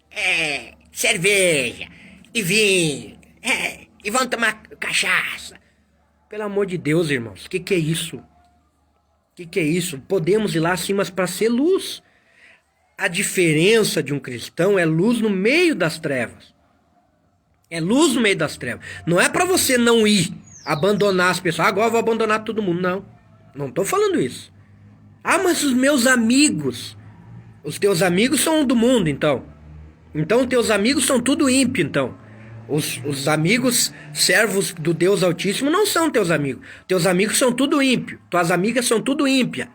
cerveja, e vinho, e vão tomar cachaça. Pelo amor de Deus, irmãos, o que é isso? O que é isso? Podemos ir lá sim, mas para ser luz. A diferença de um cristão é luz no meio das trevas. É luz no meio das trevas. Não é para você não ir, abandonar as pessoas. Agora eu vou abandonar todo mundo. Não, não estou falando isso. Mas os meus amigos. Os teus amigos são do mundo, então. Então teus amigos são tudo ímpio, então. Os amigos servos do Deus Altíssimo não são teus amigos. Teus amigos são tudo ímpio. Tuas amigas são tudo ímpia.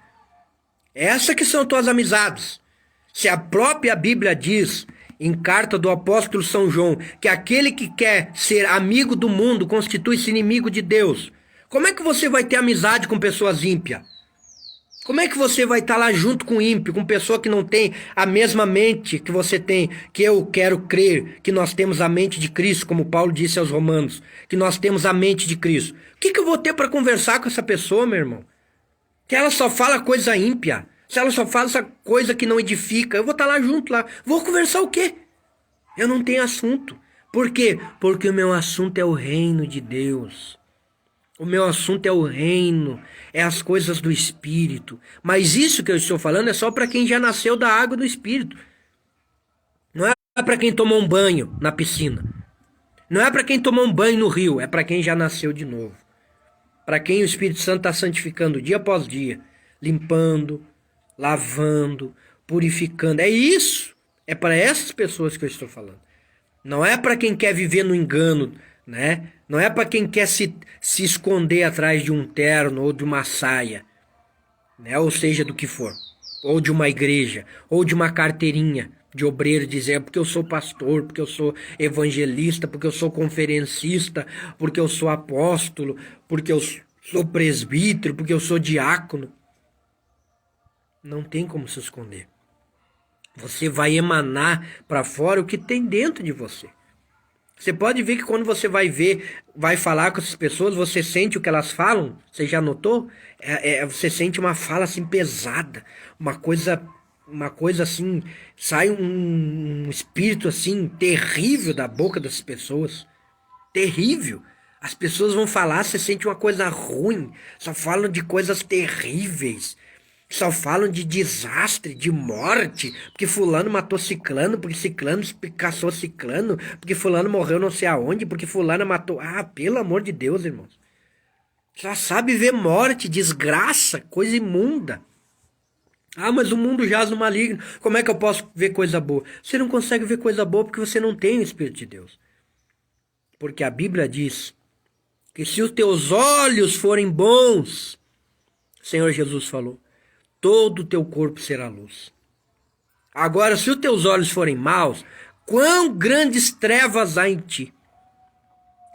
Essas que são tuas amizades. Se a própria Bíblia diz, em carta do apóstolo São João, que aquele que quer ser amigo do mundo constitui-se inimigo de Deus, como é que você vai ter amizade com pessoas ímpias? Como é que você vai estar lá junto com o ímpio, com pessoa que não tem a mesma mente que você tem, que eu quero crer que nós temos a mente de Cristo, como Paulo disse aos Romanos, que nós temos a mente de Cristo. O que eu vou ter para conversar com essa pessoa, meu irmão? Que ela só fala coisa ímpia, se ela só fala essa coisa que não edifica, eu vou estar lá junto lá. Vou conversar o quê? Eu não tenho assunto. Por quê? Porque o meu assunto é o reino de Deus. O meu assunto é o reino, é as coisas do Espírito. Mas isso que eu estou falando é só para quem já nasceu da água do Espírito. Não é para quem tomou um banho na piscina. Não é para quem tomou um banho no rio, é para quem já nasceu de novo. Para quem o Espírito Santo está santificando dia após dia, limpando, lavando, purificando. É isso. É para essas pessoas que eu estou falando. Não é para quem quer viver no engano, né? Não é para quem quer se esconder atrás de um terno ou de uma saia, né? Ou seja, do que for. Ou de uma igreja, ou de uma carteirinha de obreiro, dizer porque eu sou pastor, porque eu sou evangelista, porque eu sou conferencista, porque eu sou apóstolo, porque eu sou presbítero, porque eu sou diácono. Não tem como se esconder. Você vai emanar para fora o que tem dentro de você. Você pode ver que quando você vai falar com essas pessoas, você sente o que elas falam. Você já notou? Você sente uma fala assim pesada, uma coisa assim, sai um espírito assim terrível da boca das pessoas. Terrível. As pessoas vão falar, você sente uma coisa ruim, só falam de coisas terríveis. Só falam de desastre, de morte, porque fulano matou ciclano, porque ciclano caçou ciclano, porque fulano morreu não sei aonde, porque fulano matou... Ah, pelo amor de Deus, irmãos. Só sabe ver morte, desgraça, coisa imunda. Ah, mas o mundo jaz no maligno. Como é que eu posso ver coisa boa? Você não consegue ver coisa boa porque você não tem o Espírito de Deus. Porque a Bíblia diz que se os teus olhos forem bons, o Senhor Jesus falou, todo o teu corpo será luz. Agora, se os teus olhos forem maus, quão grandes trevas há em ti.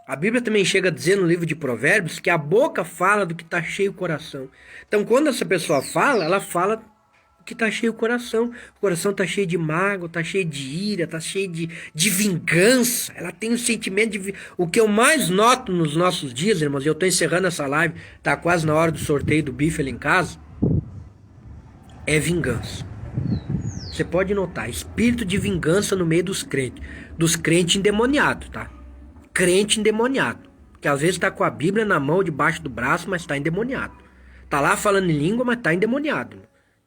A Bíblia também chega a dizer no livro de Provérbios que a boca fala do que está cheio o coração. Então, quando essa pessoa fala, ela fala do que está cheio o coração. O coração está cheio de mágoa, está cheio de ira, está cheio de vingança. Ela tem um sentimento de... O que eu mais noto nos nossos dias, irmãos, e eu estou encerrando essa live, está quase na hora do sorteio do bife ali em casa, é vingança. Você pode notar, espírito de vingança no meio dos crentes endemoniados, tá? Crente endemoniado, que às vezes tá com a Bíblia na mão, debaixo do braço, mas tá endemoniado. Tá lá falando em língua, mas tá endemoniado.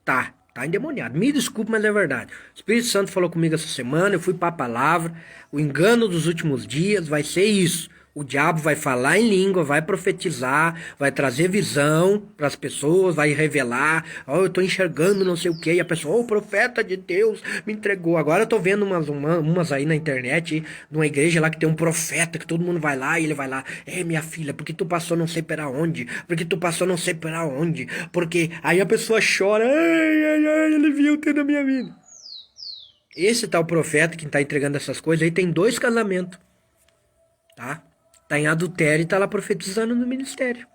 Tá endemoniado. Me desculpe, mas é verdade. O Espírito Santo falou comigo essa semana, eu fui para a palavra, o engano dos últimos dias vai ser isso. O diabo vai falar em língua, vai profetizar, vai trazer visão para as pessoas, vai revelar, eu estou enxergando não sei o que, e a pessoa, o profeta de Deus me entregou. Agora eu tô vendo umas aí na internet, numa igreja lá que tem um profeta, que todo mundo vai lá, e ele vai lá, minha filha, porque tu passou não sei para onde, porque tu passou não sei para onde, porque aí a pessoa chora, ele viu tudo na minha vida. Esse tal profeta que tá entregando essas coisas aí tem 2 casamentos, tá? Tá em adultério e tá lá profetizando no ministério.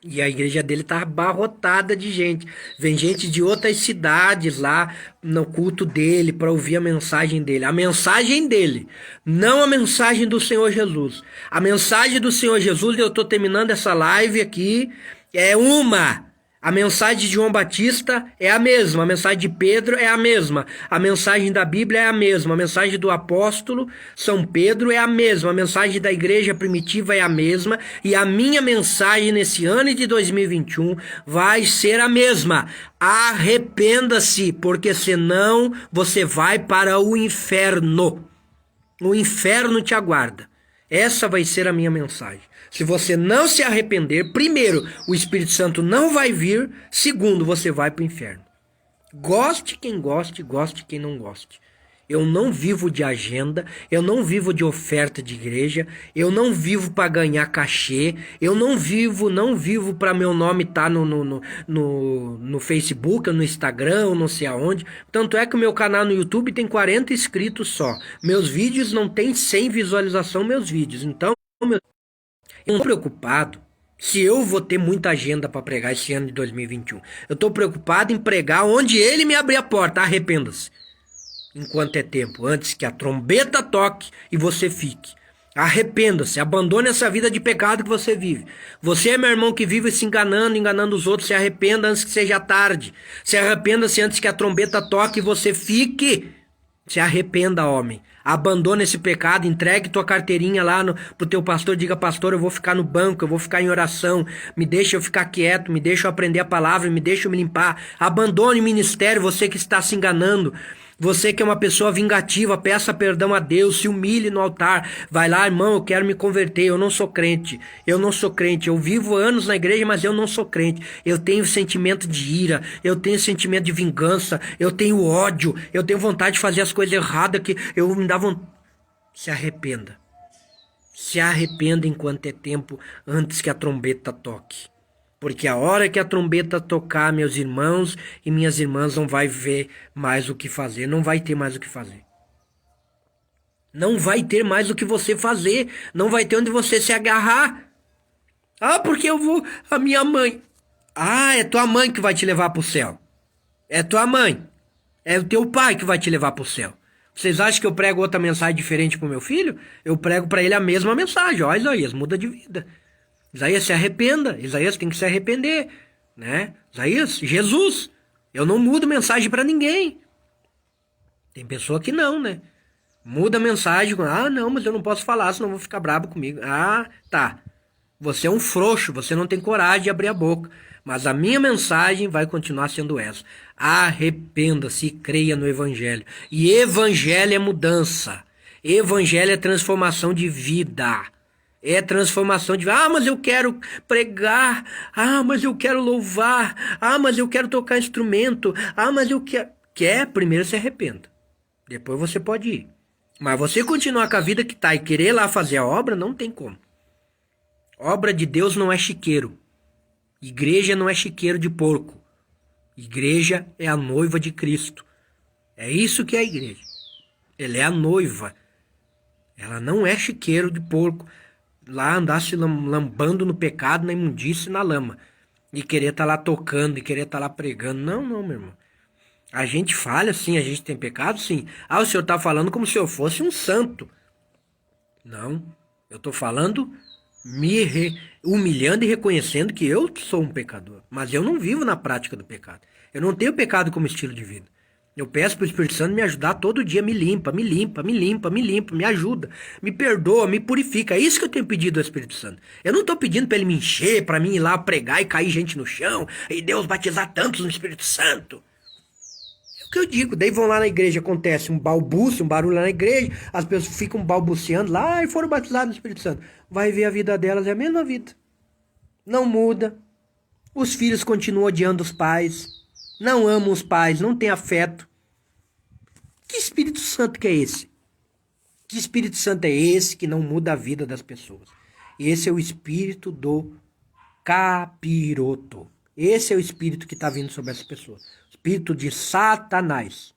E a igreja dele tá abarrotada de gente. Vem gente de outras cidades lá no culto dele para ouvir a mensagem dele. A mensagem dele, não a mensagem do Senhor Jesus. A mensagem do Senhor Jesus, eu tô terminando essa live aqui, é uma. A mensagem de João Batista é a mesma, a mensagem de Pedro é a mesma, a mensagem da Bíblia é a mesma, a mensagem do apóstolo São Pedro é a mesma, a mensagem da igreja primitiva é a mesma, e a minha mensagem nesse ano de 2021 vai ser a mesma. Arrependa-se, porque senão você vai para o inferno. O inferno te aguarda. Essa vai ser a minha mensagem. Se você não se arrepender, primeiro, o Espírito Santo não vai vir. Segundo, você vai para o inferno. Goste quem goste, goste quem não goste. Eu não vivo de agenda, eu não vivo de oferta de igreja, eu não vivo para ganhar cachê, eu não vivo para meu nome estar no Facebook, ou no Instagram, ou não sei aonde. Tanto é que o meu canal no YouTube tem 40 inscritos só. Meus vídeos não tem 100 visualização, meus vídeos. Então, eu não estou preocupado Se eu vou ter muita agenda para pregar esse ano de 2021. Eu estou preocupado em pregar onde ele me abrir a porta. Arrependa-se. Enquanto é tempo, antes que a trombeta toque e você fique. Arrependa-se, abandone essa vida de pecado que você vive. Você, meu irmão, que vive se enganando, enganando os outros, se arrependa antes que seja tarde. Se arrependa-se antes que a trombeta toque e você fique. Se arrependa, homem. Abandone esse pecado, entregue tua carteirinha lá pro teu pastor, diga, pastor, eu vou ficar no banco, eu vou ficar em oração, me deixa eu ficar quieto, me deixa eu aprender a palavra, me deixa eu me limpar. Abandone o ministério, você que está se enganando. Você que é uma pessoa vingativa, peça perdão a Deus, se humilhe no altar. Vai lá, irmão, eu quero me converter, eu não sou crente. Eu vivo anos na igreja, mas eu não sou crente. Eu tenho sentimento de ira, eu tenho sentimento de vingança, eu tenho ódio, eu tenho vontade de fazer as coisas erradas que eu me dá vontade. Se arrependa. Se arrependa enquanto é tempo, antes que a trombeta toque. Porque a hora que a trombeta tocar, meus irmãos e minhas irmãs, não vai ver mais o que fazer. Não vai ter mais o que fazer. Não vai ter mais o que você fazer. Não vai ter onde você se agarrar. Ah, porque eu vou... A minha mãe... Ah, é tua mãe que vai te levar pro céu. É tua mãe. É o teu pai que vai te levar pro céu. Vocês acham que eu prego outra mensagem diferente pro meu filho? Eu prego pra ele a mesma mensagem. Ó, Isaías, muda de vida. Isaías, se arrependa. Isaías tem que se arrepender, né? Isaías, Jesus, eu não mudo mensagem para ninguém. Tem pessoa que não, né? Muda a mensagem. Ah, não, mas eu não posso falar, senão vou ficar bravo comigo. Ah, tá. Você é um frouxo, você não tem coragem de abrir a boca. Mas a minha mensagem vai continuar sendo essa. Arrependa-se e creia no Evangelho. E Evangelho é mudança. Evangelho é transformação de vida. É transformação de... Ah, mas eu quero pregar. Ah, mas eu quero louvar. Ah, mas eu quero tocar instrumento. Ah, mas eu quero... Quer? Primeiro se arrependa. Depois você pode ir. Mas você continuar com a vida que tá e querer lá fazer a obra, não tem como. Obra de Deus não é chiqueiro. Igreja não é chiqueiro de porco. Igreja é a noiva de Cristo. É isso que é a igreja. Ela é a noiva. Ela não é chiqueiro de porco. Lá andar se lambando no pecado, na imundície e na lama. E querer estar lá tocando, e querer estar lá pregando. Não, não, meu irmão. A gente falha, sim, a gente tem pecado, sim. Ah, o senhor está falando como se eu fosse um santo. Não, eu estou falando me humilhando e reconhecendo que eu sou um pecador. Mas eu não vivo na prática do pecado. Eu não tenho pecado como estilo de vida. Eu peço para o Espírito Santo me ajudar todo dia, me limpa, me ajuda, me perdoa, me purifica. É isso que eu tenho pedido ao Espírito Santo. Eu não estou pedindo para ele me encher, para mim ir lá pregar e cair gente no chão, e Deus batizar tantos no Espírito Santo. É o que eu digo. Daí vão lá na igreja, acontece um balbúcio, um barulho lá na igreja, as pessoas ficam balbuciando lá e foram batizados no Espírito Santo. Vai ver a vida delas, é a mesma vida. Não muda. Os filhos continuam odiando os pais. Não amam os pais, não têm afeto. Que Espírito Santo que é esse? Que Espírito Santo é esse que não muda a vida das pessoas? Esse é o espírito do capiroto. Esse é o espírito que está vindo sobre essa pessoa. Espírito de Satanás.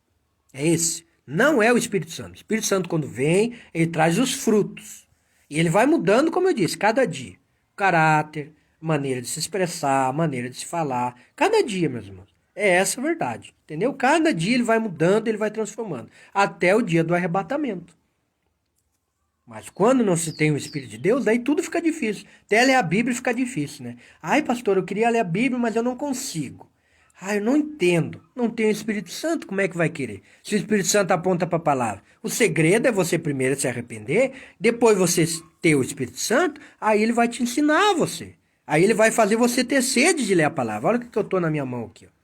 É esse. Não é o Espírito Santo. O Espírito Santo, quando vem, ele traz os frutos. E ele vai mudando, como eu disse, cada dia. Caráter, maneira de se expressar, maneira de se falar. Cada dia, meus irmãos. É essa a verdade, entendeu? Cada dia ele vai mudando, ele vai transformando, até o dia do arrebatamento. Mas quando não se tem o Espírito de Deus, daí tudo fica difícil. Até ler a Bíblia fica difícil, né? Ai, pastor, eu queria ler a Bíblia, mas eu não consigo. Ai, eu não entendo. Não tenho o Espírito Santo, como é que vai querer? Se o Espírito Santo aponta para a palavra. O segredo é você primeiro se arrepender, depois você ter o Espírito Santo, aí ele vai te ensinar a você. Aí ele vai fazer você ter sede de ler a palavra. Olha o que eu estou na minha mão aqui, ó.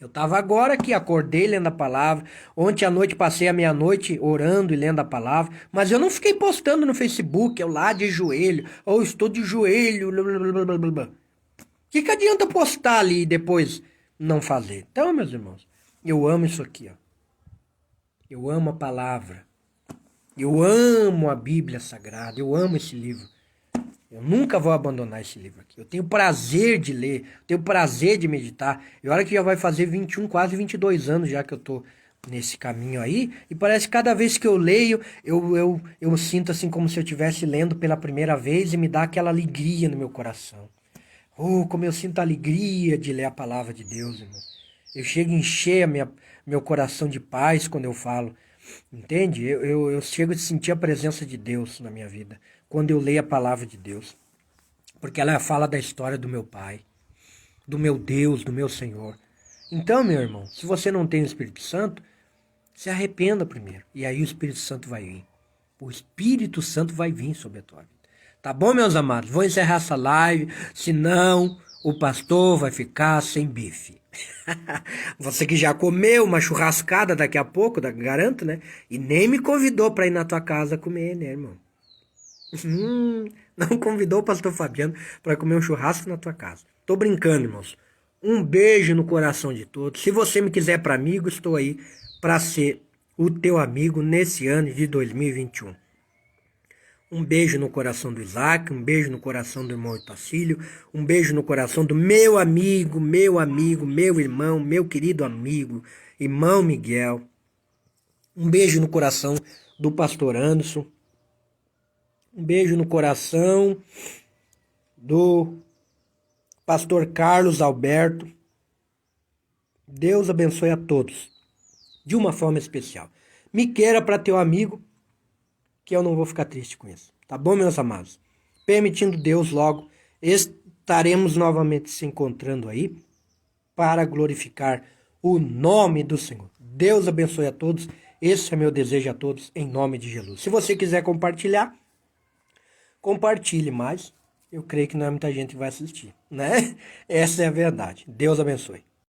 Eu estava agora aqui, acordei lendo a palavra. Ontem à noite passei a meia-noite orando e lendo a palavra. Mas eu não fiquei postando no Facebook, eu lá de joelho. Ou estou de joelho. Blá, blá, blá. Que adianta postar ali e depois não fazer? Então, meus irmãos, eu amo isso aqui, ó. Eu amo a palavra. Eu amo a Bíblia Sagrada. Eu amo esse livro. Eu nunca vou abandonar esse livro aqui. Eu tenho prazer de ler, tenho prazer de meditar. E olha que já vai fazer 21, quase 22 anos já que eu estou nesse caminho aí, e parece que cada vez que eu leio, eu sinto assim como se eu estivesse lendo pela primeira vez e me dá aquela alegria no meu coração. Oh, como eu sinto alegria de ler a palavra de Deus, irmão. Eu chego a encher meu coração de paz quando eu falo, entende? Eu chego a sentir a presença de Deus na minha vida, quando eu leio a palavra de Deus. Porque ela fala da história do meu Pai, do meu Deus, do meu Senhor. Então, meu irmão, se você não tem o Espírito Santo, se arrependa primeiro. E aí o Espírito Santo vai vir. O Espírito Santo vai vir sobre a tua vida. Tá bom, meus amados? Vou encerrar essa live, senão o pastor vai ficar sem bife. Você que já comeu uma churrascada daqui a pouco, garanto, né? E nem me convidou para ir na tua casa comer, né, irmão? Não convidou o pastor Fabiano para comer um churrasco na tua casa. Tô brincando, irmãos. Um beijo no coração de todos. Se você me quiser para amigo, estou aí para ser o teu amigo nesse ano de 2021. Um beijo no coração do Isaac, um beijo no coração do irmão Itacílio, um beijo no coração do meu amigo, meu irmão, meu querido amigo, irmão Miguel. Um beijo no coração do pastor Anderson. Um beijo no coração do pastor Carlos Alberto. Deus abençoe a todos, de uma forma especial. Me queira para teu amigo, que eu não vou ficar triste com isso. Tá bom, meus amados? Permitindo Deus, logo estaremos novamente se encontrando aí para glorificar o nome do Senhor. Deus abençoe a todos. Esse é meu desejo a todos, em nome de Jesus. Se você quiser compartilhar, compartilhe, mas eu creio que não é muita gente que vai assistir, né? Essa é a verdade. Deus abençoe.